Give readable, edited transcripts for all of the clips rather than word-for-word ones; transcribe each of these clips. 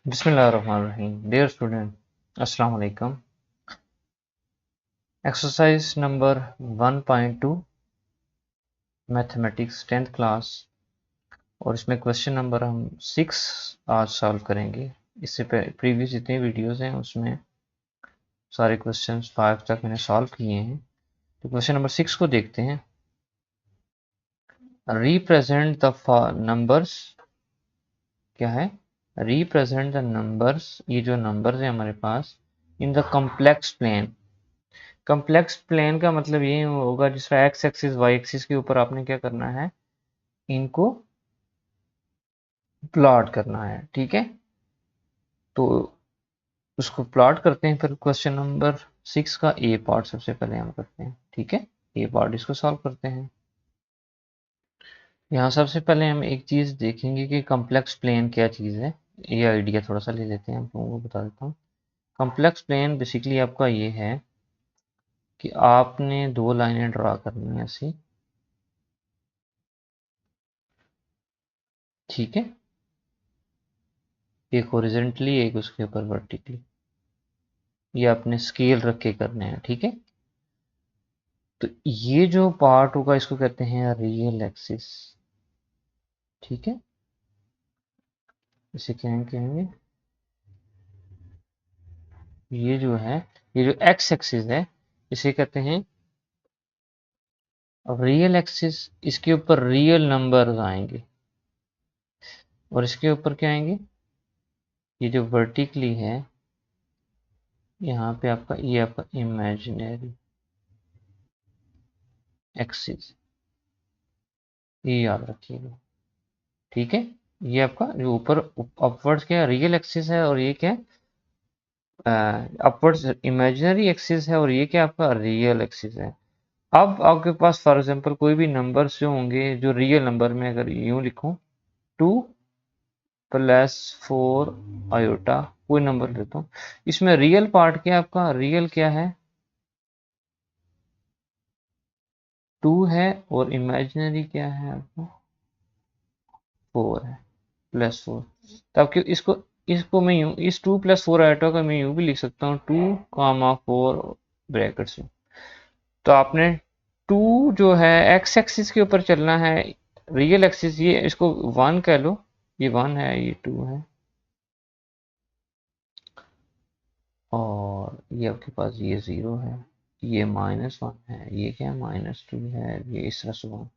बिस्मिल्लाहिर्रहमानिर्रहीम। Dear student, अस्सलाम वालेकुम। Exercise number 1.2 mathematics 10th class, और इसमें क्वेश्चन नंबर हम 6 आज सॉल्व करेंगे। इससे प्रीवियस जितने वीडियोस हैं उसमें सारे क्वेश्चंस 5 तक मैंने सॉल्व किए हैं। तो क्वेश्चन नंबर 6 को देखते हैं। रिप्रेजेंट द नंबर्स, क्या है? रिप्रेजेंट द नंबर्स, ये जो नंबर्स हैं हमारे पास, in the complex plane. Complex plane का मतलब ये होगा जिस तरह एक्स एक्सिस वाई एक्सिस के ऊपर आपने क्या करना है, इनको प्लॉट करना है। ठीक है, तो उसको प्लॉट करते हैं। फिर क्वेश्चन नंबर 6 का ए पार्ट सबसे पहले हम करते हैं। ठीक है, ए पार्ट इसको सॉल्व करते हैं। यहाँ सबसे पहले हम एक चीज देखेंगे कि कॉम्प्लेक्स प्लेन क्या चीज है। ये आइडिया थोड़ा सा ले लेते हैं, हम लोगों को बता देता हूँ। कॉम्प्लेक्स प्लेन बेसिकली आपका ये है कि आपने दो लाइनें ड्रा करनी है ऐसी। ठीक है, एक हॉरिजॉन्टली, एक उसके ऊपर वर्टिकली। ये आपने स्केल रख के करने हैं। ठीक है, तो ये जो पार्ट होगा इसको कहते हैं रियल एक्सिस। ठीक है, इसे कहेंगे ये जो है, ये जो एक्स एक्सिस है इसे कहते हैं रियल एक्सिस। इसके ऊपर रियल नंबर्स आएंगे और इसके ऊपर क्या आएंगे, ये जो वर्टिकली है यहाँ पे आपका, ये आपका इमेजिनरी एक्सिस, ये याद रखिएगा। ठीक है, ये आपका जो ऊपर अपवर्ड्स क्या रियल एक्सिस है, और ये क्या अपवर्ड्स इमेजिनरी एक्सिस है, और ये क्या आपका रियल एक्सिस है। अब आपके पास फॉर एग्जांपल कोई भी नंबर्स जो होंगे जो रियल नंबर में, अगर यूं लिखूं 2+4 आयोटा, कोई नंबर लेता हूं, इसमें रियल पार्ट क्या है आपका, रियल क्या है 2 है, और इमेजिनरी क्या है आपका 4 है, +4। तो आपके इसको इसको मैं यूं, इस 2+4 आयोटा का मैं यूं भी लिख सकता हूँ 2, 4 ब्रैकेट्स में। तो आपने 2 जो है एक्स एक्सिस के ऊपर चलना है, रियल एक्सिस, ये इसको 1 कह लो, ये 1 है, ये 2 है, और ये आपके पास ये 0 है, ये -1 है, ये क्या -2 है, ये इस तरह से 1।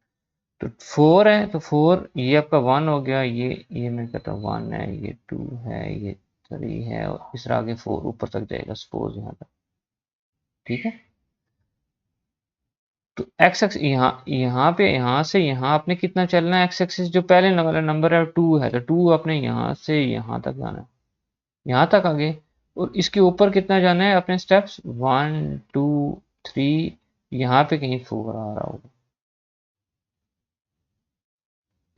तो 4 है, तो 4 ये आपका 1 हो गया, ये मैं कहता हूँ 1 है, ये 2 है, ये 3 है, और इस तरह आगे 4 ऊपर तक जाएगा सपोज यहाँ तक। ठीक है, तो एक्स एक्स यहाँ यहाँ पे, यहाँ से यहाँ आपने कितना चलना है, एक्स एक्सिस जो पहले वाला नंबर है 2 है, तो 2 आपने यहाँ से यहाँ तक जाना है, यहाँ तक आगे। और इसके ऊपर कितना जाना है अपने स्टेप्स, 1 2 3, यहाँ पे कहीं 4 आ रहा होगा,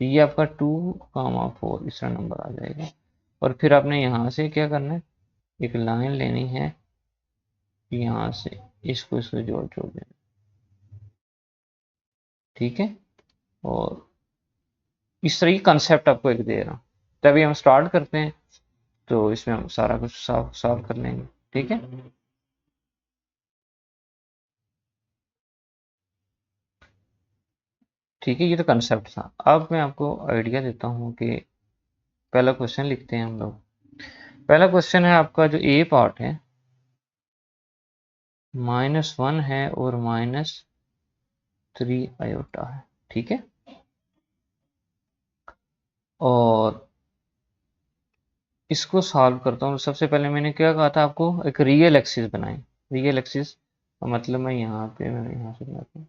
तो ये आपका 2, 4 इस तरह नंबर आ जाएगा। और फिर आपने यहाँ से क्या करना है, एक लाइन लेनी है, यहाँ से इसको इसको जोड़ जोड़ देना। ठीक है, और इस तरह की कंसेप्ट आपको एक दे रहा हूँ। तभी हम स्टार्ट करते हैं, तो इसमें हम सारा कुछ सॉल्व कर लेंगे। ठीक है, ठीक है, ये तो कंसेप्ट था। अब मैं आपको आइडिया देता हूँ कि पहला क्वेश्चन लिखते हैं हम लोग। पहला क्वेश्चन है आपका, जो ए पार्ट है -1 है और -3 आयोटा है। ठीक है, और इसको सॉल्व करता हूँ। सबसे पहले मैंने क्या कहा था आपको, एक रियल एक्सिस बनाए। रियल एक्सिस का मतलब मैं यहाँ से बनाता हूँ,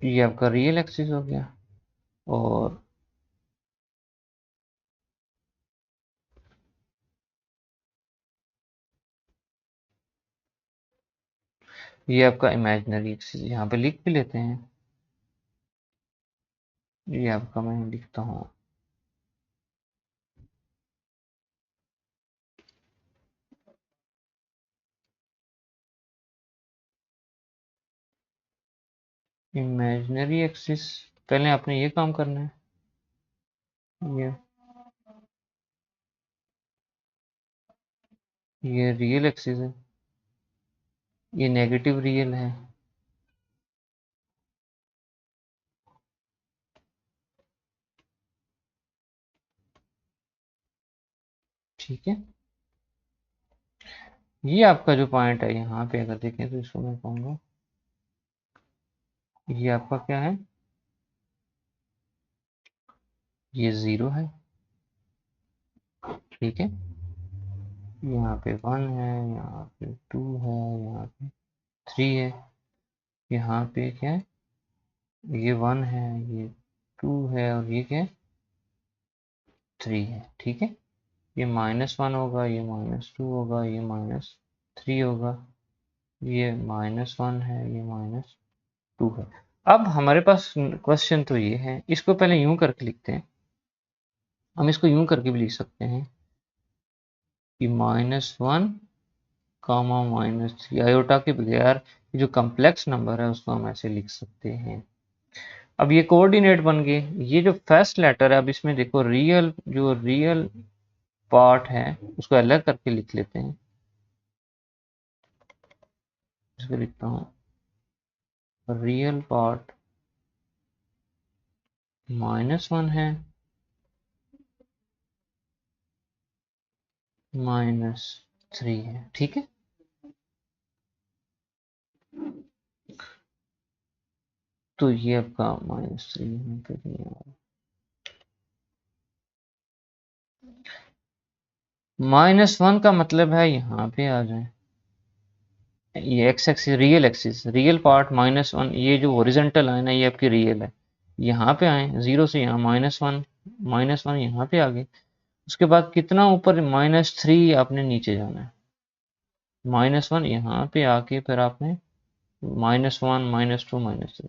ये आपका रियल एक्सिस हो गया, और ये आपका इमेजिनरी एक्सिस, यहाँ पे लिख भी लेते हैं। ये आपका मैं लिखता हूँ, इमेजिनरी एक्सिस, पहले आपने ये काम करना है। ये रियल एक्सिस है, ये नेगेटिव रियल है। ठीक है, ये आपका जो पॉइंट है यहाँ पे अगर देखें तो इसको मैं कहूँगा ये आपका क्या है, ये 0 है। ठीक है, यहाँ पे 1 है, यहाँ पे 2 है, यहाँ पे 3 है, यहाँ पे क्या है, ये 1 है, ये 2 है और ये क्या है, 3 है। ठीक है, ये -1 होगा, ये -2 होगा, ये -3 होगा, ये -1 है, ये -2 है। अब हमारे पास क्वेश्चन तो ये है, इसको पहले यूं करके लिखते हैं। हम इसको यूं करके भी लिख सकते हैं कि -1 कामा -3 आयोटा के बगैर जो कम्प्लेक्स नंबर है उसको हम ऐसे लिख सकते हैं। अब ये कोऑर्डिनेट बन गए। ये जो फर्स्ट लेटर है, अब इसमें देखो रियल, जो रियल पार्ट है उसको अलग करके लिख लेते हैं। इसको लिखता हूँ रियल पार्ट -1 है, -3 है। ठीक है, तो ये आपका -3 है, -1 का मतलब है यहाँ पे आ जाए, ये x axis, real axis, real part -1, ये जो ओरिजेंटल लाइन है ये आपकी रियल है। यहाँ पे आए, 0 से यहाँ -1, -1 यहाँ पे आ गए। उसके बाद कितना ऊपर, -3 आपने नीचे जाना है, -1 यहाँ पे आके फिर आपने -1, -2, -3,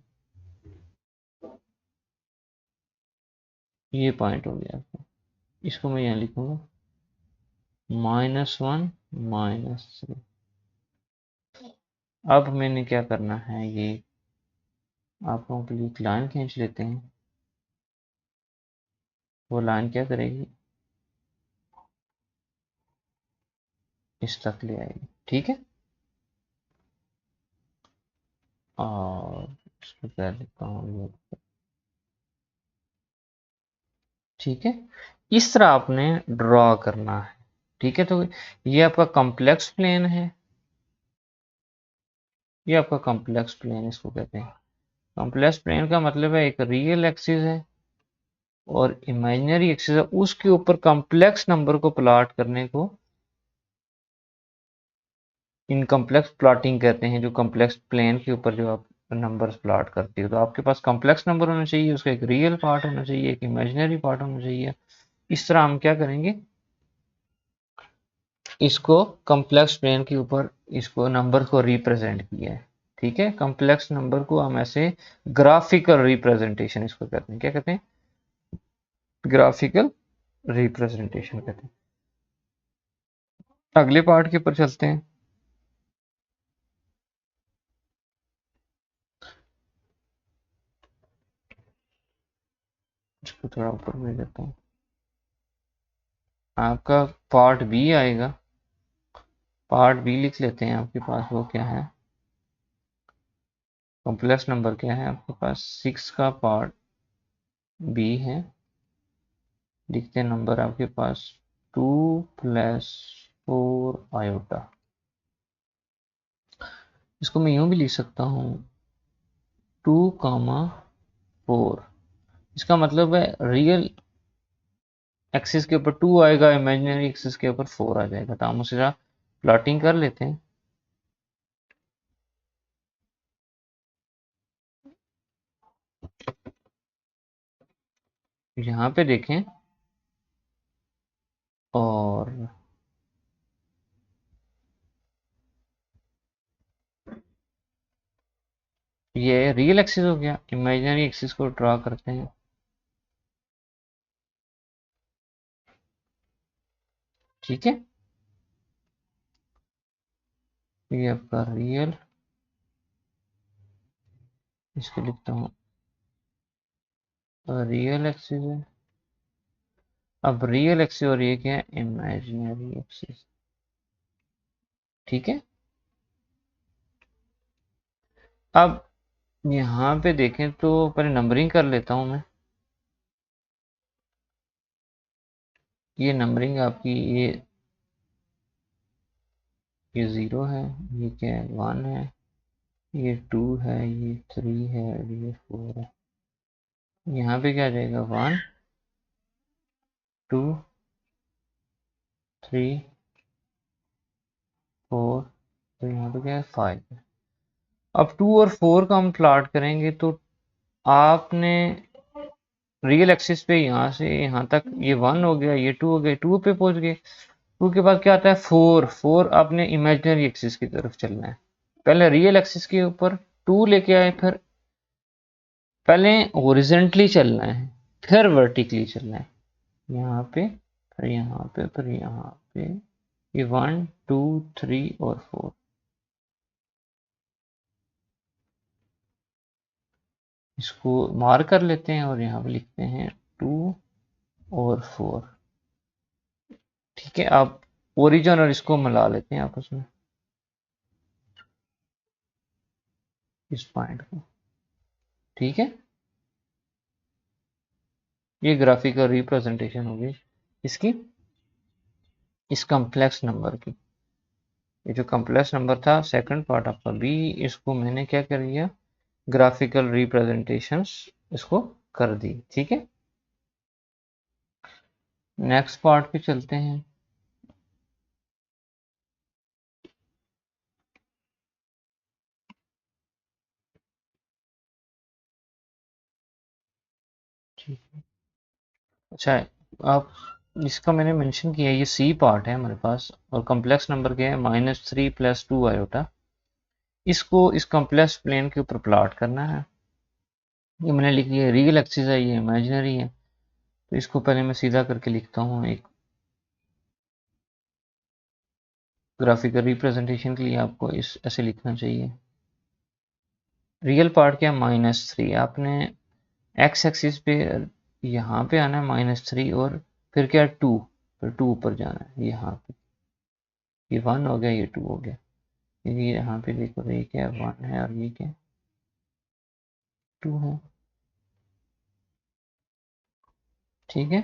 ये पॉइंट हो गया आपका। इसको मैं यहाँ लिखूंगा -1, -3। अब मैंने क्या करना है, ये आप लोगों के लिए एक लाइन खींच लेते हैं। वो लाइन क्या करेगी, इस तक ले आएगी। ठीक है, और इसको कर लेता हूँ ये। ठीक है, इस तरह आपने ड्रॉ करना है। ठीक है, तो ये आपका कॉम्प्लेक्स प्लेन है, ये आपका कॉम्प्लेक्स प्लेन इसको कहते हैं। कॉम्प्लेक्स प्लेन का मतलब है एक रियल एक्सिस है और इमेजिनरी एक्सिस है, उसके ऊपर कॉम्प्लेक्स नंबर को प्लॉट करने को इन कॉम्प्लेक्स प्लॉटिंग कहते हैं। जो कॉम्प्लेक्स प्लेन के ऊपर जो आप नंबर्स प्लॉट करते हो, तो आपके पास कॉम्प्लेक्स नंबर होना चाहिए, उसका एक रियल पार्ट होना चाहिए, एक इमेजिनरी पार्ट होना चाहिए। इस तरह हम क्या करेंगे, इसको कॉम्प्लेक्स प्लेन के ऊपर इसको नंबर को रिप्रेजेंट किया है। ठीक है, कॉम्प्लेक्स नंबर को हम ऐसे ग्राफिकल रिप्रेजेंटेशन इसको कहते हैं। क्या कहते हैं, ग्राफिकल रिप्रेजेंटेशन कहते हैं। अगले पार्ट के ऊपर चलते हैं। इसको थोड़ा ऊपर में देता हूँ, आपका पार्ट बी आएगा। पार्ट बी लिख लेते हैं, आपके पास वो क्या है, कॉम्प्लेक्स नंबर क्या है आपके पास, 6 का पार्ट बी है। लिखते हैं नंबर आपके पास 2 + 4 आयोटा। इसको मैं यूं भी लिख सकता हूँ 2, 4। इसका मतलब है रियल एक्सिस के ऊपर 2 आएगा, इमेजिनरी एक्सिस के ऊपर 4 आ जाएगा। तो हम उसे प्लॉटिंग कर लेते हैं। यहाँ पे देखें, और ये रियल एक्सिस हो गया, इमेजिनरी एक्सिस को ड्रा करते हैं। ठीक है, ये आपका रियल इसको लिखता हूँ रियल एक्सिस है। अब रियल एक्सिस और ये क्या है, इमेजिनरी एक्सिस। ठीक है, अब यहाँ पे देखें तो पहले नंबरिंग कर लेता हूँ मैं। ये नंबरिंग आपकी ये 0 है, ये क्या है 1 है, ये 2 है, ये 3 है, ये 4 है। यहाँ पे क्या आ जाएगा 1 2 3 4, तो यहाँ पे क्या है 5 है। अब 2 और 4 का हम प्लॉट करेंगे तो आपने रियल एक्सिस पे यहाँ से यहाँ तक ये 1 हो गया, ये 2 हो गया, 2 पे पहुंच गए। 2 के बाद क्या आता है 4, 4 आपने इमेजिनरी एक्सिस की तरफ चलना है। पहले रियल एक्सिस के ऊपर 2 लेके आए, फिर पहले हॉरिजॉन्टली चलना है, फिर वर्टिकली चलना है। यहाँ पे फिर यहाँ पे फिर यहाँ पे, ये 1 2 3 और 4। इसको मार्क कर लेते हैं और यहाँ पे लिखते हैं 2 और 4। ठीक है, आप ओरिजिन और इसको मिला लेते हैं आपस में, इस पॉइंट को। ठीक है, ये ग्राफिकल रिप्रेजेंटेशन होगी इसकी, इस कॉम्प्लेक्स नंबर की। ये जो कॉम्प्लेक्स नंबर था सेकंड पार्ट आपका बी, इसको मैंने क्या कर दिया, ग्राफिकल रिप्रेजेंटेशंस इसको कर दी। ठीक है, नेक्स्ट पार्ट पे चलते हैं। ठीक है, अच्छा आप इसका मैंने मेंशन किया, ये सी पार्ट है हमारे पास, और कॉम्प्लेक्स नंबर क्या है -3 + 2 आयोटा। इसको इस कॉम्प्लेक्स प्लेन के ऊपर प्लॉट करना है। ये मैंने लिख लिया, रियल एक्सिस है, ये इमेजिनरी है, तो इसको पहले मैं सीधा करके लिखता हूँ। एक ग्राफिकल रिप्रेजेंटेशन के लिए आपको इस ऐसे लिखना चाहिए। रियल पार्ट क्या है -3, आपने एक्स एक्सिस पे यहाँ पे आना है -3, और फिर क्या 2, फिर 2 ऊपर जाना है यहाँ पे। ये 1 हो गया, ये 2 हो गया, ये यहाँ पे देखो तो ये क्या है 1 है और ये क्या है 2 है। ठीक है,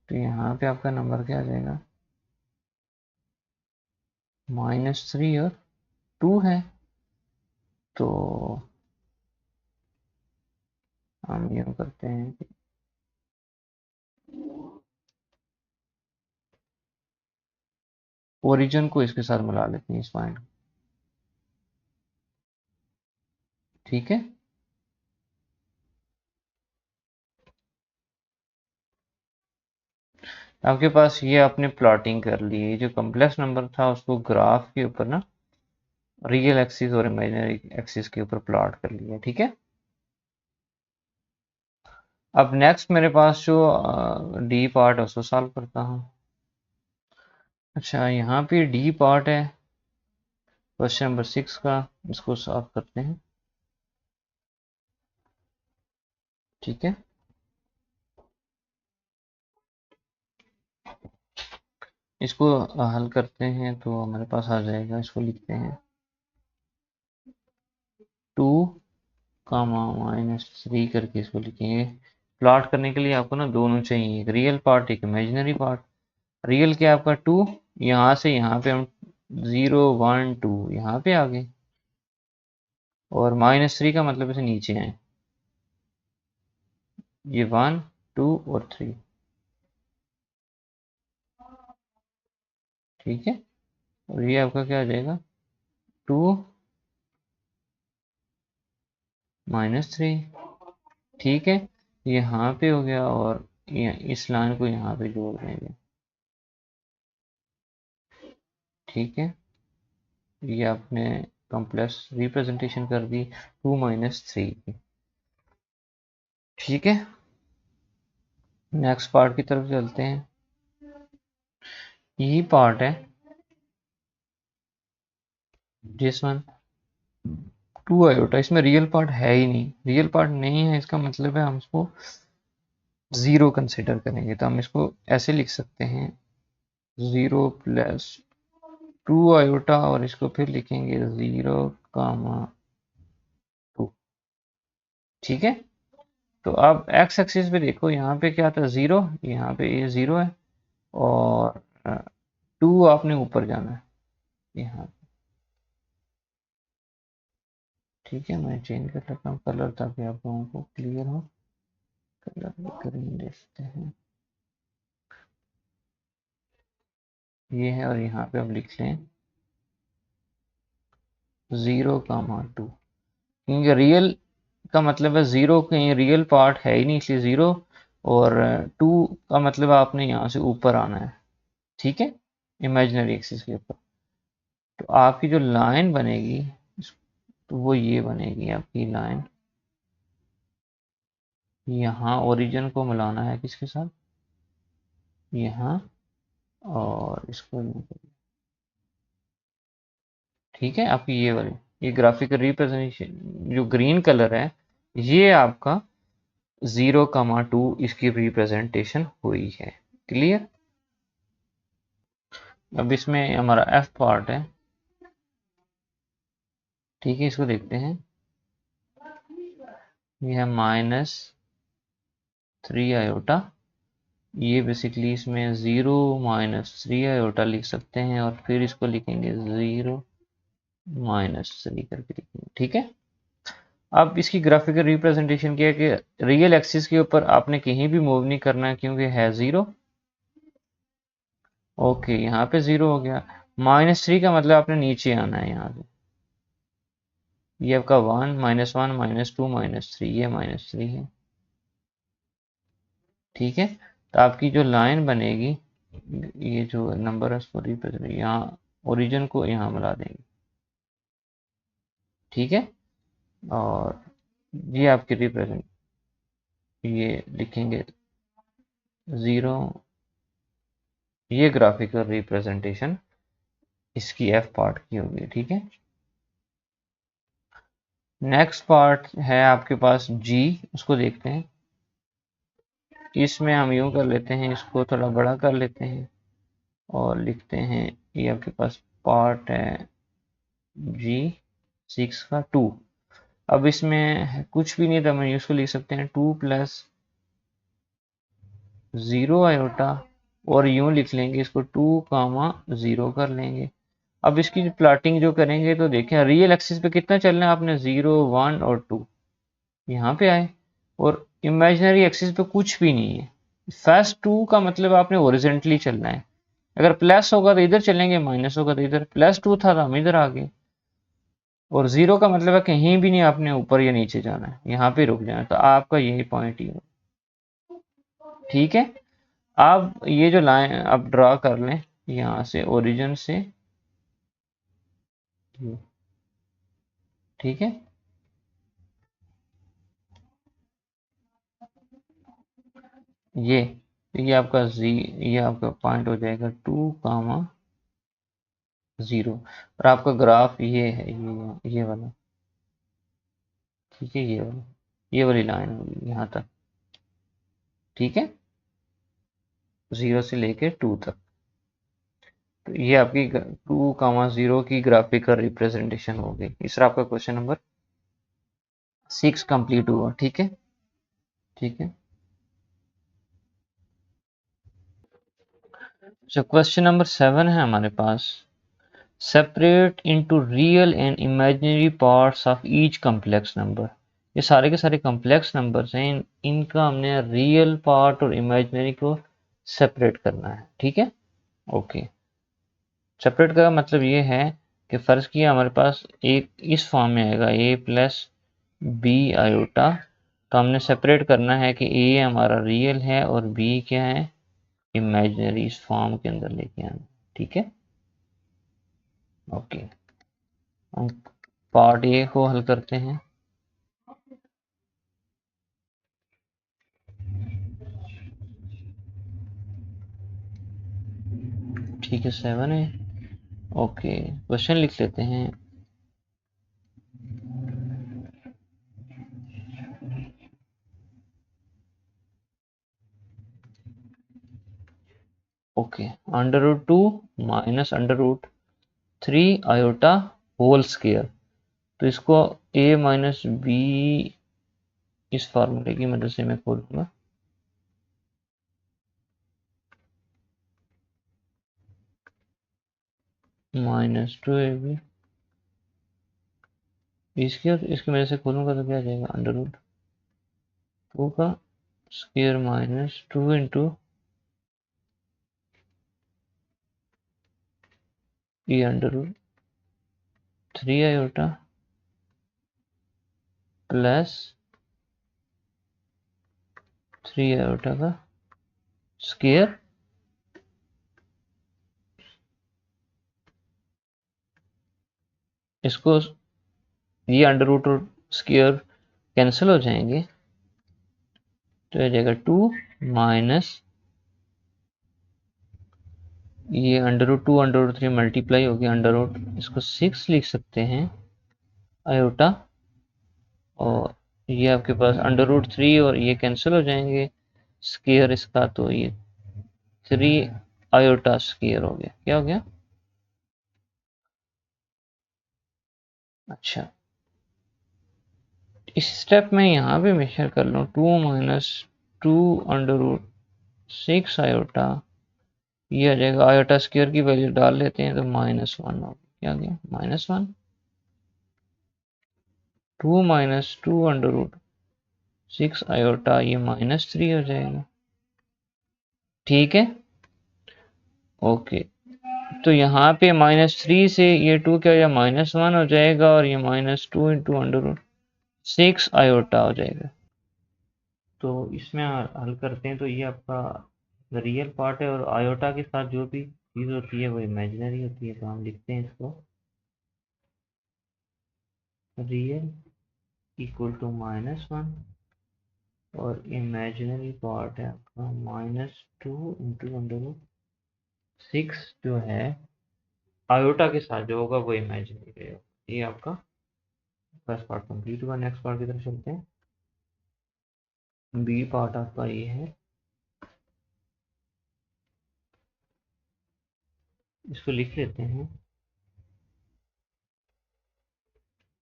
तो यहाँ पे आपका नंबर क्या आ जाएगा -3 और 2 है। तो हम यूँ करते हैं कि ओरिजिन को इसके साथ मिला लेते हैं, इस पॉइंट। ठीक है, आपके पास ये आपने प्लॉटिंग कर ली है, जो कॉम्प्लेक्स नंबर था उसको ग्राफ के ऊपर ना रियल एक्सिस और इमेजिनरी एक्सिस के ऊपर प्लॉट कर लिया। ठीक है, अब नेक्स्ट मेरे पास जो डी पार्ट है उसको सॉल्व करता हूँ। अच्छा, यहाँ पे डी पार्ट है क्वेश्चन नंबर 6 का, इसको सॉल्व करते हैं। ठीक है, इसको हल करते हैं तो हमारे पास आ जाएगा, इसको लिखते हैं 2 -3 करके इसको लिखेंगे। प्लॉट करने के लिए आपको ना दोनों चाहिए, एक रियल पार्ट एक इमेजिनरी पार्ट। रियल क्या है आपका 2, यहाँ से यहाँ पे हम 0 1 2 यहाँ पे आ गए, और -3 का मतलब इसे नीचे आए, ये 1 2 और 3। ठीक है, और ये आपका क्या आ जाएगा 2 -3। ठीक है, यहाँ पे हो गया, और इस लाइन को यहाँ पे जोड़ देंगे। ठीक है, ये आपने कॉम्प्लेक्स रिप्रेजेंटेशन कर दी 2 -3 की। ठीक है, नेक्स्ट पार्ट की तरफ चलते हैं। यही पार्ट है जिस वन 2 आयोटा, इसमें रियल पार्ट है ही नहीं, रियल पार्ट नहीं है इसका मतलब है हम इसको ज़ीरो कंसिडर करेंगे, तो हम इसको ऐसे लिख सकते हैं 0 प्लस 2 आयोटा और इसको फिर लिखेंगे 0 कामा 2। ठीक है, तो अब एक्स एक्सिस पे देखो, यहाँ पे क्या था 0, यहाँ पे ये 0 है और 2 आपने ऊपर जाना है यहाँ। ठीक है, मैं चेंज कर लेता हूँ कलर ताकि आप लोगों को क्लियर हो। कलर ग्रीन देखते हैं, ये है और यहाँ पे हम लिख लें 0 कामा 2, क्योंकि रियल का मतलब है 0 कहीं रियल पार्ट है ही नहीं इसलिए 0, और 2 का मतलब आपने यहाँ से ऊपर आना है। ठीक है, इमेजिनरी एक्सिस के ऊपर। तो आपकी जो लाइन बनेगी तो वो ये बनेगी आपकी लाइन, यहाँ ओरिजिन को मिलाना है किसके साथ, यहाँ, और इसको, ठीक है। आपकी ये वाली, ये ग्राफिकल रिप्रेजेंटेशन जो ग्रीन कलर है, ये आपका 0, 2 इसकी रिप्रेजेंटेशन हुई है। क्लियर। अब इसमें हमारा एफ पार्ट है, ठीक है, इसको देखते हैं। ये है -3 आयोटा, ये बेसिकली इसमें 0 -3 आयोटा लिख सकते हैं और फिर इसको लिखेंगे 0 -3 करके लिखेंगे। ठीक है, अब इसकी ग्राफिकल रिप्रेजेंटेशन क्या है कि रियल एक्सिस के ऊपर आपने कहीं भी मूव नहीं करना है क्योंकि है 0। ओके, यहाँ पे 0 हो गया। -3 का मतलब आपने नीचे आना है यहाँ से, ये आपका 1 -1 -2 -3, ये -3 है। ठीक है, तो आपकी जो लाइन बनेगी, ये जो नंबर है उसको रिप्रेजेंट यहाँ ओरिजिन को यहाँ मिला देंगे। ठीक है, और ये आपकी रिप्रेजेंट, ये लिखेंगे 0, ये ग्राफिकल रिप्रेजेंटेशन इसकी एफ पार्ट की होगी। ठीक है, नेक्स्ट पार्ट है आपके पास जी, उसको देखते हैं। इसमें हम यूं कर लेते हैं, इसको थोड़ा बड़ा कर लेते हैं और लिखते हैं, ये आपके पास पार्ट है जी 6 का 2। अब इसमें कुछ भी नहीं था, हम इसको लिख सकते हैं 2 प्लस 0 आयोटा, और यूं लिख लेंगे इसको 2 कामा 0 कर लेंगे। अब इसकी प्लॉटिंग जो करेंगे तो देखें रियल एक्सिस पे कितना चलना है आपने, 0 1 और 2 यहाँ पे आए, और इमेजिनरी एक्सिस पे कुछ भी नहीं है। फर्स्ट 2 का मतलब आपने ओरिजेंटली चलना है, अगर प्लस होगा तो इधर चलेंगे, माइनस होगा तो इधर। +2 था तो हम इधर आ गए, और 0 का मतलब है कहीं भी नहीं आपने ऊपर या नीचे जाना है, यहाँ पे रुक जाना है, तो आपका यही पॉइंट ही हो। ठीक है, आप ये जो लाइन आप ड्रा कर लें यहाँ से ओरिजिन से, ठीक है, ये आपका ये आपका पॉइंट हो जाएगा 2 कामा 0, और आपका ग्राफ ये है, ये वाला। ठीक है, ये वाली लाइन होगी यहाँ तक। ठीक है, 0 से लेके 2 तक। तो ये आपकी 2, 0 की ग्राफिकल रिप्रेजेंटेशन हो गई। इस तरह आपका क्वेश्चन नंबर 6 कंप्लीट हुआ। ठीक है, ठीक है। तो क्वेश्चन नंबर 7 है हमारे पास, separate into real and imaginary parts of each complex number. ये सारे के सारे कॉम्प्लेक्स नंबर्स हैं, इनका हमने रियल पार्ट और इमेजिनरी को सेपरेट करना है। ठीक है, ओके। सेपरेट का मतलब ये है कि फ़र्ज़ किया हमारे पास एक इस फॉर्म में आएगा a प्लस बी आयोटा, तो हमने सेपरेट करना है कि a हमारा रियल है और b क्या है, इमेजिनरी, इस फॉर्म के अंदर लेके आना। ठीक है, ओके। हम पार्ट ए को हल करते हैं। ठीक है, 7 है, ओके। क्वेश्चन लिख लेते हैं, okay, √2 minus √3 iota whole square. तो इसको a माइनस बी इस फार्मूले की मदद से मैं खोलूंगा। -2ab इसकी वजह से खोलूंगा तो क्या आ जाएगा, √2 का स्क्वायर माइनस 2 इंटू ये √3 आयोटा प्लस 3 आयोटा का स्क्वायर। इसको ये अंडर रूट और स्क्वायर कैंसिल हो जाएंगे, तो आ जाएगा 2 माइनस ये √2 √3 मल्टीप्लाई हो गया अंडर रूट, इसको 6 लिख सकते हैं आयोटा, और ये आपके पास √3 और ये कैंसिल हो जाएंगे स्क्वायर इसका, तो ये 3 आयोटा स्क्वायर हो गया। क्या हो गया? अच्छा, इस स्टेप में यहाँ पे मेजर कर लो 2 माइनस 2 √6 आयोटा, ये आ जाएगा आयोटा स्क्वायर की वैल्यू डाल लेते हैं तो -1 होगा। क्या गया? -1। 2 माइनस 2 √6 आयोटा, ये -3 हो जाएगा। ठीक है, ओके। तो यहाँ पे -3 से ये 2 क्या हो जाएगा, -1 हो जाएगा, और ये -2 इंटू √6 आयोटा हो जाएगा। तो इसमें हल करते हैं, तो ये आपका रियल पार्ट है, और आयोटा के साथ जो भी चीज़ होती है वो इमेजिनरी होती है। तो हम लिखते हैं इसको रियल इक्वल टू -1, और इमेजिनरी पार्ट है आपका -2 इंटू √6 जो है आयोटा के साथ जो होगा वो इमेजिनरी रहेगा। ये आपका फर्स्ट पार्ट कंप्लीट हुआ। नेक्स्ट पार्ट की तरफ चलते हैं। बी पार्ट आपका ये है, इसको लिख लेते हैं।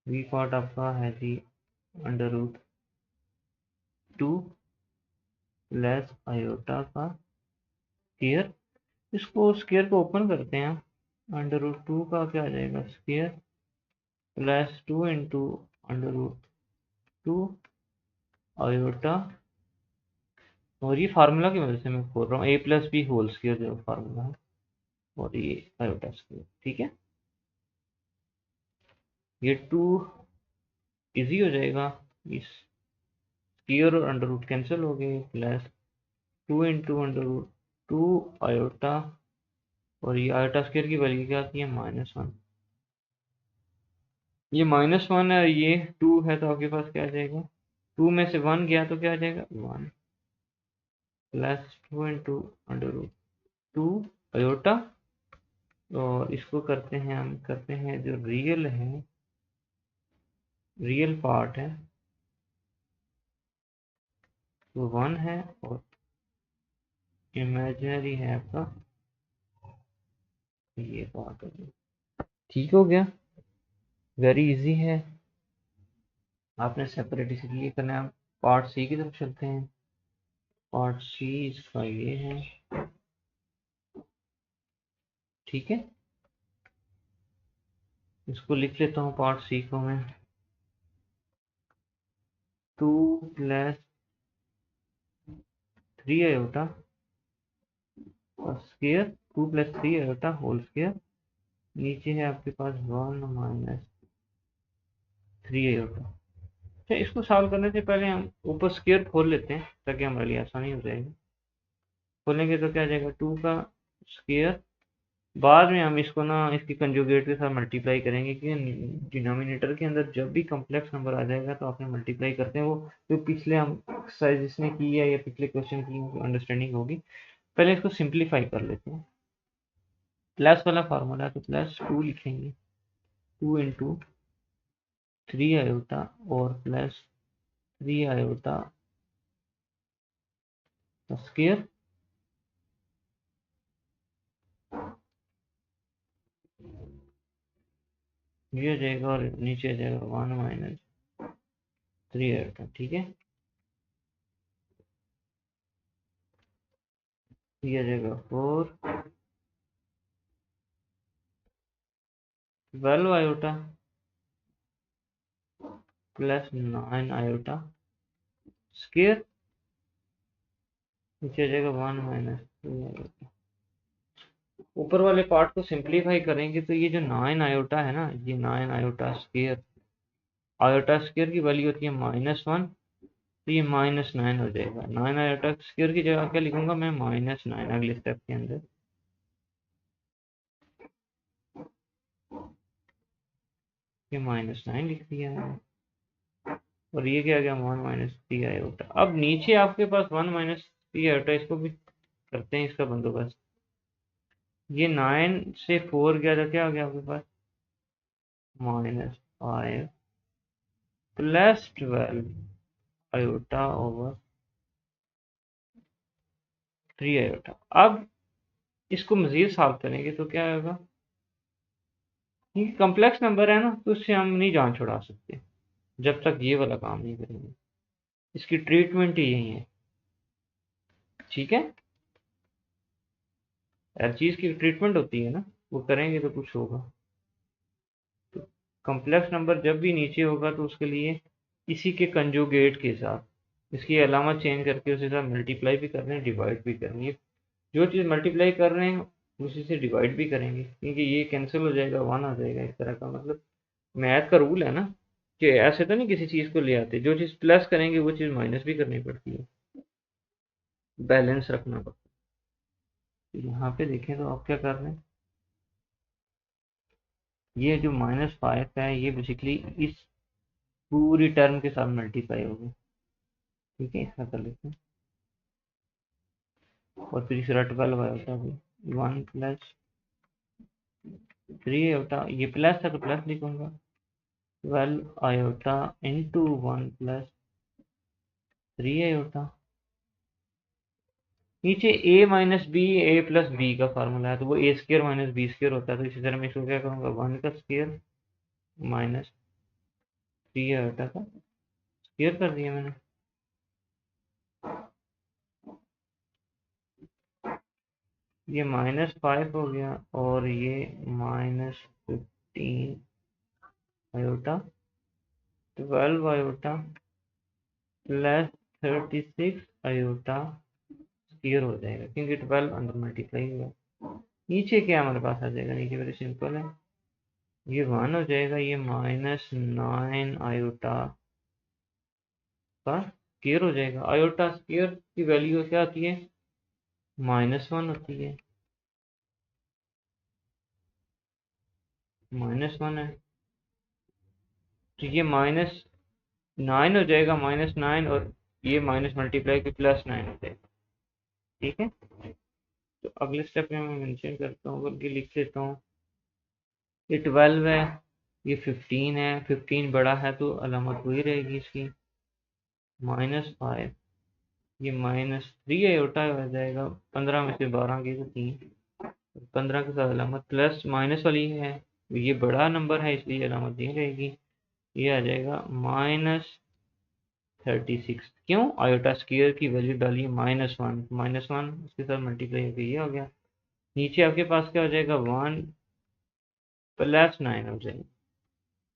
बी पार्ट आपका है जी √2 प्लस आयोटा का स्क्वायर। इसको स्क्वायर को ओपन करते हैं, √2 का क्या आ जाएगा स्क्वायर प्लस 2 इंटू √2 आयोटा, और ये फार्मूला की मदद से मैं खोल रहा हूँ a+b होल स्क्वायर जो फार्मूला है, और ये आयोटा स्क्वायर। ठीक है, ये 2 इजी हो जाएगा, इस स्क्वायर और अंडर रूट कैंसिल हो गए, प्लस 2 इंटू √2 आयोटा, और ये आयोटा स्क्वायर की वैल्यू क्या आती है, -1। ये -1 है, ये 2 है, तो आपके पास क्या आ जाएगा, 2 में से 1 गया तो क्या आ जाएगा 1, प्लस 2 इंटू √2 आयोटा, और इसको करते हैं, हम करते हैं जो रियल है, रियल पार्ट है वो 1 है, और इमेजिनरी है आपका ये पार्ट हो गया। ठीक हो गया, वेरी इजी है। आपने सेपरेट इसलिए करना है। पार्ट सी की तरफ चलते हैं। पार्ट सी इसका ये है, ठीक है, इसको लिख लेता हूँ पार्ट सी को मैं, 2 plus 3 iota square, 2 plus 3 iota whole square, नीचे है आपके पास 1 माइनस 3 आयोटा। अच्छा, इसको सॉल्व करने से पहले हम ऊपर स्क्वायर खोल लेते हैं ताकि हमारे लिए आसानी हो जाएगी। खोलेंगे तो क्या आ जाएगा 2 का स्क्वायर, बाद में हम इसको ना इसकी कंजुगेट के साथ मल्टीप्लाई करेंगे कि डिनोमिनेटर के अंदर जब भी कॉम्प्लेक्स नंबर आ जाएगा तो आपने मल्टीप्लाई करते हैं, वो जो पिछले हम एक्सरसाइज इसने की है या पिछले क्वेश्चन की अंडरस्टैंडिंग होगी। पहले इसको सिंप्लीफाई कर लेते हैं। प्लस वाला फार्मूला है तो +2 लिखेंगे, 2 इंटू 3 आयोटा और प्लस 3 आयोटा स्क्वायर, ये आ जाएगा और नीचे आ जाएगा 1 माइनस 3 आयोटा। ठीक है, ये आ जाएगा 4 12 आयोटा प्लस 9 आयोटा स्क्वायर, नीचे आ जाएगा 1 माइनस 3 आयोटा। ऊपर वाले पार्ट को सिंप्लीफाई करेंगे तो ये जो 9 आयोटा है ना, ये 9 आयोटा स्क्वायर, आयोटा स्क्वायर की वैल्यू होती है -1, तो ये -9 हो जाएगा। 9 आयोटा स्क्वायर की जगह क्या लिखूंगा मैं, -9 अगले स्टेप के अंदर। ये -9 लिख दिया है और ये क्या आ गया, 1 माइनस 3 आयोटा। अब नीचे आपके पास 1 माइनस 3 आयोटा, इसको भी करते हैं इसका बंदोबस्त। ये 9 से 4 गया था, क्या आ गया आपके पास, -5 प्लस 12 आयोटा ओवर 3 आयोटा। अब इसको मजीद सॉल्व करेंगे तो क्या होगा, ये कॉम्प्लेक्स नंबर है ना, तो इससे हम नहीं जान छुड़ा सकते जब तक ये वाला काम नहीं करेंगे। इसकी ट्रीटमेंट ही यही है। ठीक है, हर चीज़ की ट्रीटमेंट होती है ना, वो करेंगे तो कुछ होगा। तो कॉम्प्लेक्स नंबर जब भी नीचे होगा तो उसके लिए इसी के कंजुगेट के साथ इसकी अलामत चेंज करके उसी साथ मल्टीप्लाई भी कर रहे हैं, डिवाइड भी कर रहे हैं। जो चीज़ मल्टीप्लाई कर रहे हैं उसी से डिवाइड भी करेंगे, क्योंकि ये कैंसिल हो जाएगा, 1 आ जाएगा। इस तरह का मतलब मैथ का रूल है ना, कि ऐसे तो नहीं किसी चीज़ को ले आते, जो चीज़ प्लस करेंगे वो चीज़ माइनस भी करनी पड़ती है, बैलेंस रखना पड़ता है। तो यहाँ पे देखें तो आप क्या कर रहे हैं, ये जो -5 है ये बेसिकली इस पूरी टर्म के साथ मल्टीप्लाई होगी। ठीक है, इसका कर लेते हैं। और फिर तीसरा 12 आयोटा भी 1 प्लस 3 आयोटा, ये प्लस है तो प्लस लिखूंगा, 12 आयोटा इंटू 1 प्लस 3 आयोटा। नीचे a minus B, A plus B का फार्मूला है, तो वो A square minus B square होता है। तो इसी तरह मैं इसको क्या करूँगा, 1 का स्क्र माइनस 3 आयोटा का स्क्र कर दिया मैंने। ये -5 हो गया और ये -15 iota 12 iota plus 36 iota square हो जाएगा, क्योंकि 12 अंदर मल्टीप्लाई हुआ। नीचे क्या हमारे पास आ जाएगा, नीचे वेरी सिंपल है, ये 1 हो जाएगा, ये -9 आयोटा का स्क्वायर हो जाएगा। आयोटा स्क्वायर की वैल्यू क्या आती है, -1 होती है, -1 है। तो ये -9 हो जाएगा, -9, और ये माइनस मल्टीप्लाई के +9 हो जाएगा। ठीक है, तो अगले स्टेप में मैं मेंशन करता हूँ, बल्कि लिख लेता हूँ। ये 12 है, ये 15 है, 15 बड़ा है तो अलामत वही रहेगी इसकी, -5, ये -3 आयोटा हो जाएगा। 15 में से 12 गई तो 3, 15 के साथ अलामत प्लस माइनस वाली है, ये बड़ा नंबर है इसलिए अलामत यही रहेगी। ये आ जाएगा -36। क्यों, आयोटा स्क्वायर की वैल्यू डाली -1, -1 उसके साथ मल्टीप्लाई होकर ये हो गया। नीचे आपके पास क्या हो जाएगा, 1 + 9 हो जाएगा।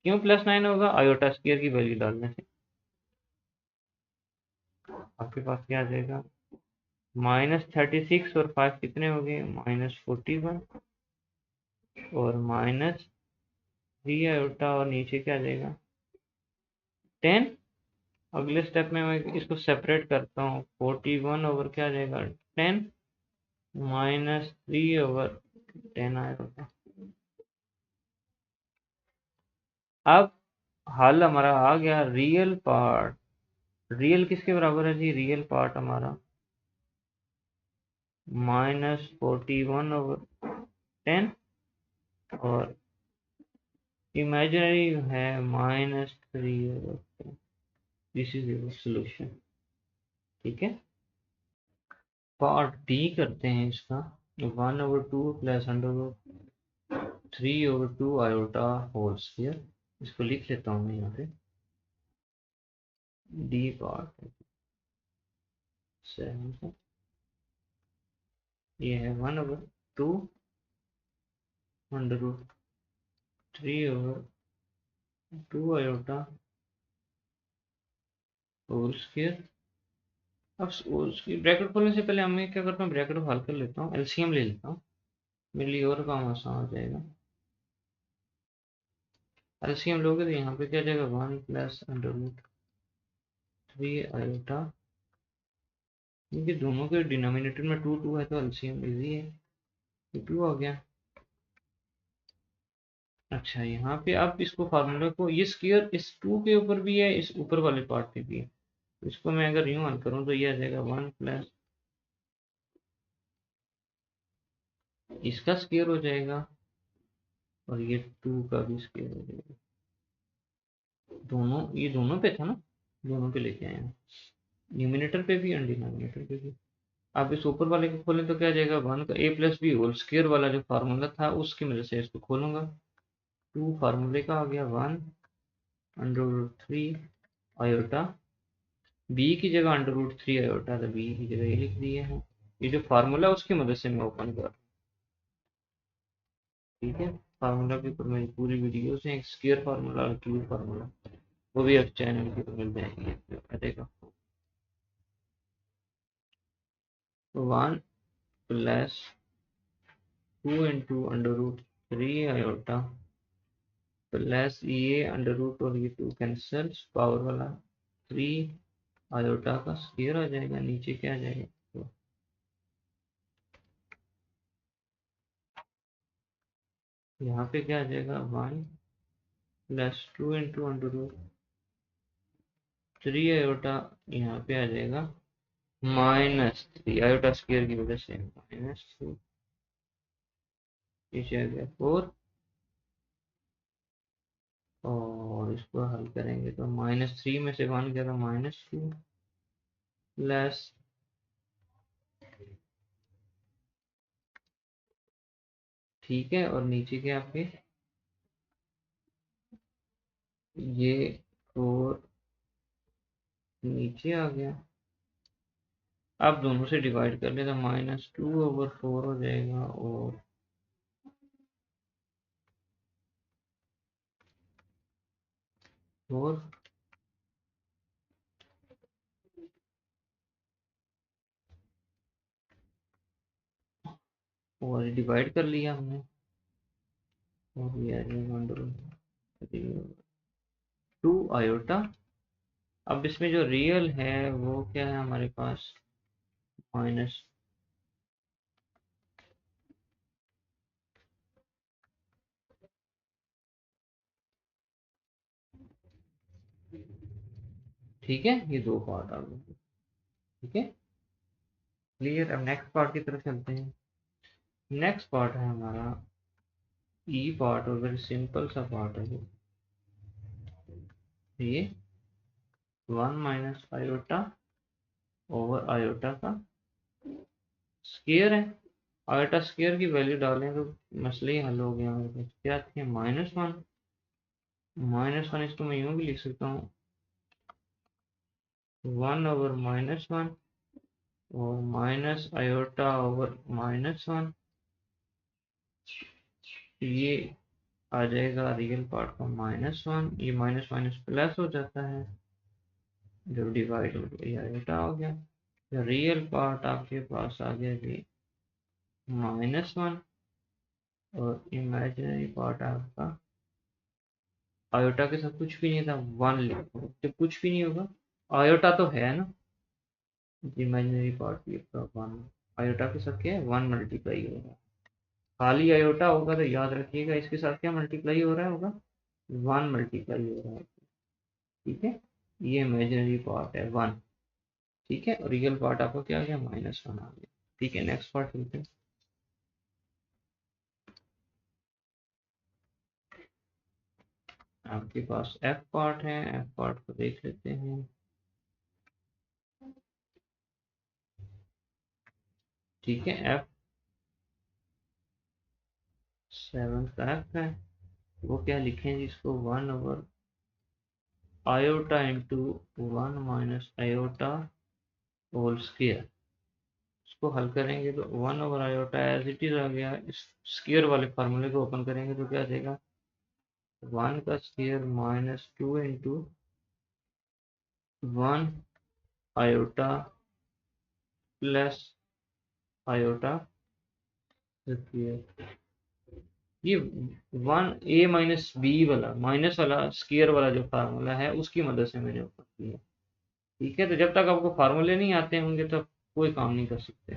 क्यों +9 होगा, आयोटा स्क्वायर की वैल्यू डालने से। आपके पास क्या आ जाएगा, -36 और 5 कितने हो गए, -41 और -3 आयोटा, और नीचे क्या आ जाएगा 10। अगले स्टेप में मैं इसको सेपरेट करता हूँ, 41 ओवर क्या आ जाएगा 10, -3 ओवर 10 आएगा। अब हल हमारा आ गया। रियल पार्ट, रियल किसके बराबर है जी, रियल पार्ट हमारा -41 ओवर 10 और इमेजिनरी है -3 over 10। This is your solution. ठीक है, पार्ट बी करते हैं इसका, 1/2 प्लस √3 3/2 आयोटा होल स्क्वायर, इसको लिख लेता हूँ मैं यहाँ पे, डी पार्ट 7, ये है 1/2 under root 3/2 iota whole square. अब उसकी ब्रैकेट खोलने से पहले मैं क्या करता हूँ, ब्रैकेट को हल कर लेता हूँ, एलसीएम ले लेता हूँ, मेरे लिए और काम आसान हो जाएगा। एलसीएम लोगे तो यहाँ पे क्या जाएगा, 1 प्लस अंडर रूट 3 आयोटा, क्योंकि दोनों के डिनोमिनेटर में 2 है तो एलसीएम इजी है, तो 2 आ गया। अच्छा यहाँ पे आप इसको फार्मूला को, ये स्क्वायर इस 2 के ऊपर भी है, इस ऊपर वाले पार्ट पे भी है, तो इसको मैं अगर यूं हल करूँ तो ये आ जाएगा 1 प्लस इसका स्क्वायर हो जाएगा और ये 2 का भी स्क्वायर हो जाएगा। दोनों, ये दोनों पे था ना, दोनों पे लेके आए हैं, न्यूमिनेटर पे भी और डिनोमिनेटर पे भी। आप इस ऊपर वाले को खोलें तो क्या आ जाएगा, 1 का a plus B whole square वाला जो फार्मूला था उसकी मदद से इसको खोलूंगा, 2 फार्मूले का आ गया 1 अंडर रूट 3 आयोटा, बी की जगह अंडर रूट 3 आयोटा, तो बी की जगह ये लिख दिए हैं, ये जो फार्मूला है उसकी मदद से मैं ओपन कर, ठीक है। फार्मूला के ऊपर मेरी पूरी वीडियोस हैं, एक स्क्वायर फार्मूला और क्यूब फार्मूला, वो भी आप चैनल के ऊपर मिल जाएंगे, रहेगा 1 plus 2 into under root 3 iota plus ये अंडर रूट और ये 2 कैंसिल, पावर वाला 3 आयोटा का स्क्वायर आ जाएगा, नीचे क्या आ जाएगा, तो यहाँ पे क्या आ जाएगा, 1 plus 2 into under root 3 iota, यहाँ पे आ जाएगा -3 आयोटा स्क्वायर की वजह से -3, नीचे आ गया 4, और इसको हल करेंगे तो -3 में से 1 गया तो -2 प्लस ठीक है, और नीचे के आपके ये 4 नीचे आ गया, आप दोनों से डिवाइड कर ले तो -2/4 हो जाएगा, और डिवाइड कर लिया हमने, और ये आ जाएगा अंडर 2 आयोटा। अब इसमें जो रियल है वो क्या है हमारे पास, माइनस, ठीक है, ये दो पार्ट आ गए, ठीक है, क्लियर। अब नेक्स्ट पार्ट की तरफ चलते हैं। नेक्स्ट पार्ट है हमारा ई पार्ट, और वेरी सिंपल सा पार्ट है ये 1 माइनस आयोटा ओवर आयोटा का स्क्वायर है। आयोटा स्क्वायर की वैल्यू डालें तो मसले ही हल हो गया हमारे पास, क्या थी, -1, -1 इसको मैं यूं भी लिख सकता हूँ 1 ओवर -1, और माइनस आयोटा ओवर -1, ये आ जाएगा रियल पार्ट का -1, ये माइनस माइनस प्लस हो जाता है जब डिवाइड हो गया, ये आयोटा हो गया, रियल पार्ट आपके पास आ गया जी -1, और इमेजिनरी पार्ट आपका आयोटा के साथ कुछ भी नहीं था, 1 लिखो, जब कुछ भी नहीं होगा, आयोटा तो है ना, इमेजिनरी पार्ट भी आपका 1, आयोटा के साथ क्या है, 1 मल्टीप्लाई होगा, खाली आयोटा होगा तो याद रखिएगा इसके साथ क्या मल्टीप्लाई हो रहा है, होगा 1 मल्टीप्लाई हो रहा है, ठीक है, ये इमेजिनरी पार्ट है 1, ठीक है, और रियल पार्ट आपका क्या आ गया, -1 आ गया, ठीक है। नेक्स्ट पार्ट चलते हैं, आपके पास एफ पार्ट है, एफ पार्ट को देख लेते हैं, ठीक है, एफ 7 का f है, वो क्या लिखें जी इसको 1 iota into 1 minus iota whole square. इसको हल करेंगे तो 1/आयोटा एज इट इज आ गया। इस स्क्वायर वाले फार्मूले को ओपन करेंगे तो क्या आ जाएगा 1 का square minus 2 into 1 iota plus iota square. ये 1 a माइनस बी वाला माइनस वाला स्क्वायर वाला जो फार्मूला है उसकी मदद से मैंने ऊपर किया। ठीक है, तो जब तक आपको फार्मूले नहीं आते होंगे तब कोई काम नहीं कर सकते।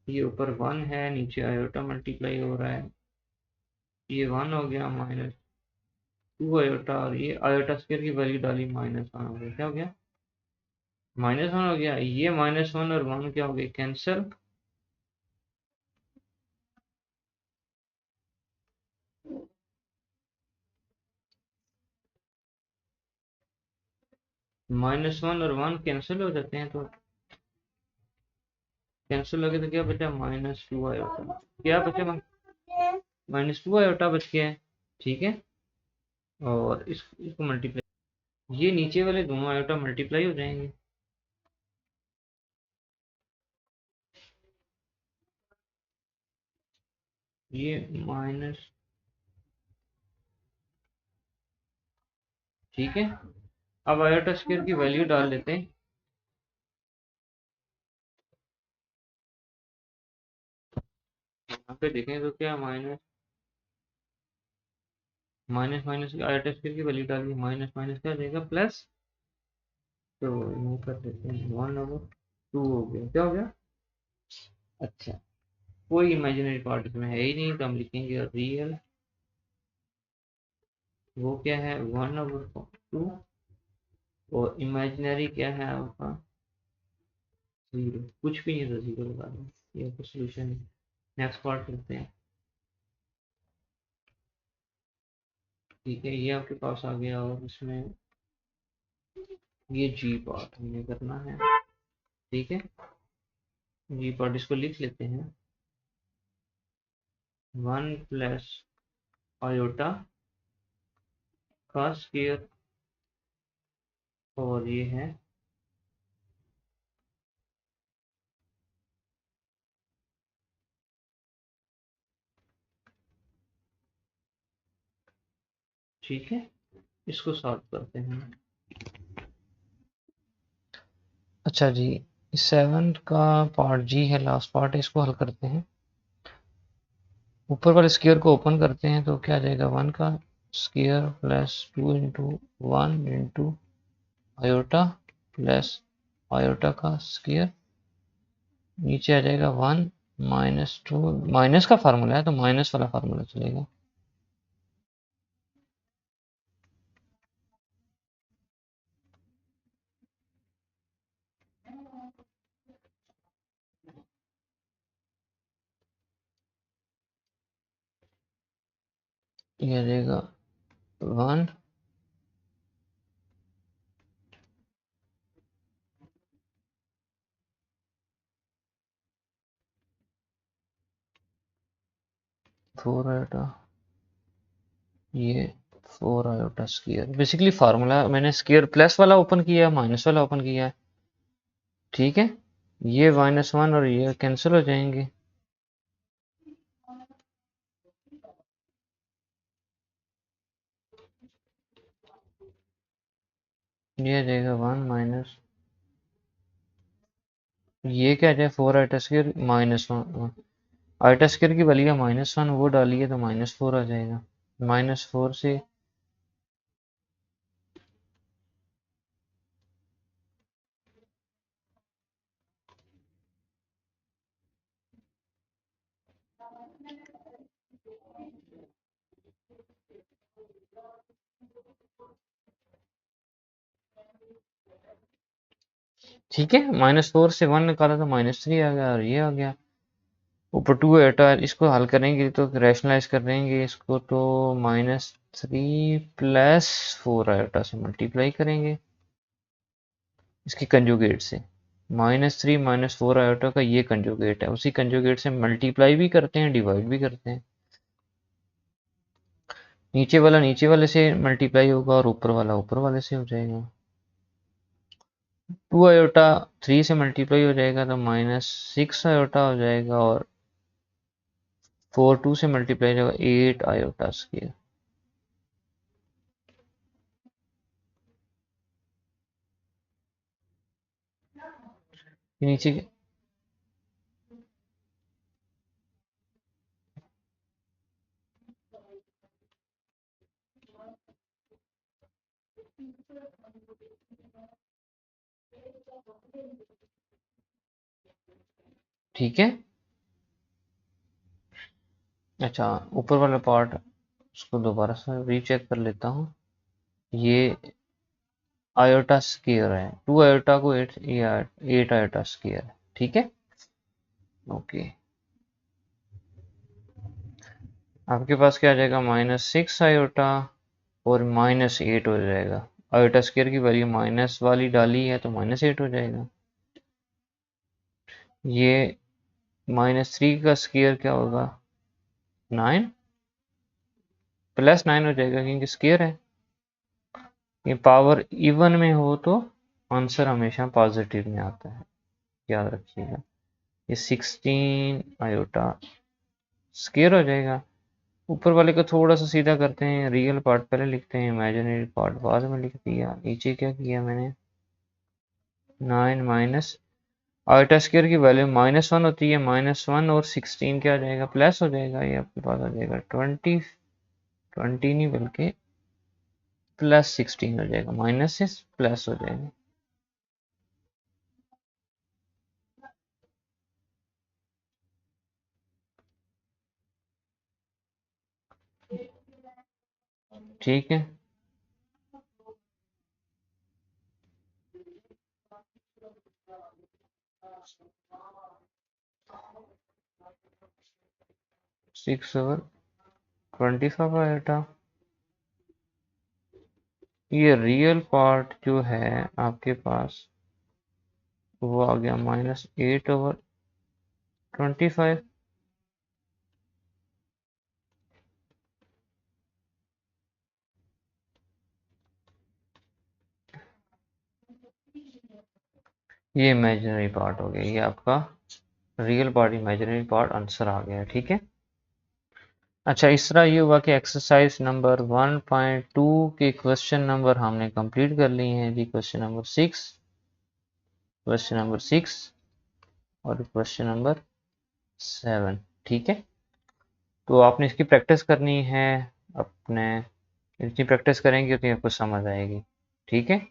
ये ऊपर 1 है, नीचे आयोटा मल्टीप्लाई हो रहा है, ये 1 हो गया माइनस 2 आयोटा, और ये आयोटा स्क्वायर की वैल्यू डाली -1 हो गया। क्या हो गया -1 हो गया। ये -1 और 1 क्या हो गया कैंसिल। -1 और 1 कैंसिल हो जाते हैं, तो कैंसिल हो गया तो क्या बचा -2 आयोटा। क्या बचा -2 आयोटा बच गया है। ठीक है, और इसको मल्टीप्लाई, ये नीचे वाले दोनों आयोटा मल्टीप्लाई हो जाएंगे। ये माइनस, ठीक है। अब आयोटा स्क्वायर की वैल्यू डाल देते हैं। यहाँ पे देखें तो क्या minus minus minus iota square की वैल्यू डाली, माइनस माइनस क्या देगा प्लस। तो ये कर देते हैं 1/2 हो गया। क्या हो गया अच्छा, कोई इमेजिनरी पार्ट इसमें है ही नहीं, तो हम लिखेंगे रियल। वो क्या है 1/2, और इमेजिनरी क्या है आपका 0। कुछ भी नहीं था, 0 लगा दें, ये आपका सोल्यूशन है। नेक्स्ट पार्ट करते हैं। ठीक है, ये आपके पास आ गया, और इसमें ये जी पार्ट हमें करना है। ठीक है, जी पार्ट इसको लिख लेते हैं 1 प्लस आयोटा का स्क्वायर, और ये है ठीक है। इसको सॉल्व करते हैं। अच्छा जी, 7 का पार्ट जी है, लास्ट पार्ट है, इसको हल करते हैं। ऊपर वाले स्क्वायर को ओपन करते हैं तो क्या आ जाएगा 1 का square plus 2 into 1 into iota plus iota का स्क्वायर, नीचे आ जाएगा 1 -2, माइनस का फार्मूला है तो माइनस वाला फार्मूला चलेगा। ये आ जाएगा 1 4 आयोटा, ये 4 आयोटा स्क्वायर। बेसिकली फार्मूला मैंने स्क्वायर प्लस वाला ओपन किया है, माइनस वाला ओपन किया है। ठीक है, ये -1 और ये कैंसिल हो जाएंगे। ये आ जाएगा 1 माइनस, ये क्या आ जाए 4 आयोटा स्क्वायर -1, आयोटा स्क्वायर की वैल्यू -1 वो डालिए तो -4 आ जाएगा। -4 से ठीक है, -4 से 1 निकाला तो -3 आ गया, और ये आ गया ऊपर 2 आयोटा। इसको हल करेंगे तो रैशनलाइज करेंगे इसको, तो -3 प्लस 4 आयोटा से मल्टीप्लाई करेंगे इसकी कंजुगेट से। -3 -4 आयोटा का ये कंजुगेट है, उसी कंजुगेट से मल्टीप्लाई भी करते हैं, डिवाइड भी करते हैं। नीचे वाला नीचे वाले से मल्टीप्लाई होगा और ऊपर वाला ऊपर वाले से हो जाएगा। 2 आयोटा 3 से मल्टीप्लाई हो जाएगा तो -6 आयोटा हो जाएगा, और 4 2 से मल्टीप्लाई हो जाएगा 8 आयोटा स्क्वायर। नीचे ठीक है। अच्छा, ऊपर वाला पार्ट उसको दोबारा से रीचेक कर लेता हूँ। ये आयोटा स्क्वायर है, 2 आयोटा को 8 आयोटा स्क्वायर है, ठीक है। ओके, आपके पास क्या आ जाएगा, -6 आयोटा और -8 हो जाएगा। आयोटा स्क्वायर की वैल्यू माइनस वाली डाली है तो -8 हो जाएगा। ये -3 का स्क्वायर क्या होगा, 9 +9 हो जाएगा क्योंकि स्क्वायर है। ये पावर इवन में हो तो आंसर हमेशा पॉजिटिव में आता है, याद रखिएगा। ये 16 आयोटा स्क्वायर हो जाएगा। ऊपर वाले को थोड़ा सा सीधा करते हैं, रियल पार्ट पहले लिखते हैं, इमेजिनरी पार्ट बाद में लिख दिया। नीचे क्या किया मैंने, 9 माइनस आयोटा स्क्वायर की वैल्यू -1 होती है, -1 और 16 क्या हो जाएगा, प्लस हो जाएगा। ये आपके पास आ जाएगा 20 नहीं बल्कि +16 हो जाएगा, माइनस से प्लस हो जाएगा। ठीक है, सिक्स ओवर 25 आयोटा। ये रियल पार्ट जो है आपके पास वो आ गया -8/25। ये इमेजिनरी पार्ट हो गया, ये आपका real part imaginary part answer आ गया, ठीक है। अच्छा, इस तरह ये हुआ कि एक्सरसाइज नंबर 1.2 के क्वेश्चन नंबर हमने कंप्लीट कर लिए हैं जी। क्वेश्चन नंबर 6, क्वेश्चन नंबर 6 और क्वेश्चन नंबर 7, ठीक है। तो आपने इसकी प्रैक्टिस करनी है अपने, जितनी प्रैक्टिस करेंगे उतनी आपको समझ आएगी, ठीक है।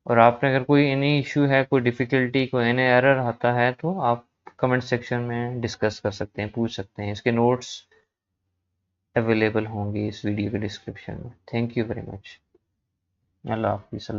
और आपने अगर कोई एनी इशू है, कोई डिफ़िकल्टी, कोई एनी एरर आता है तो आप कमेंट सेक्शन में डिस्कस कर सकते हैं, पूछ सकते हैं। इसके नोट्स अवेलेबल होंगे इस वीडियो के डिस्क्रिप्शन में। Thank you very much. अल्लाह हाफिज़।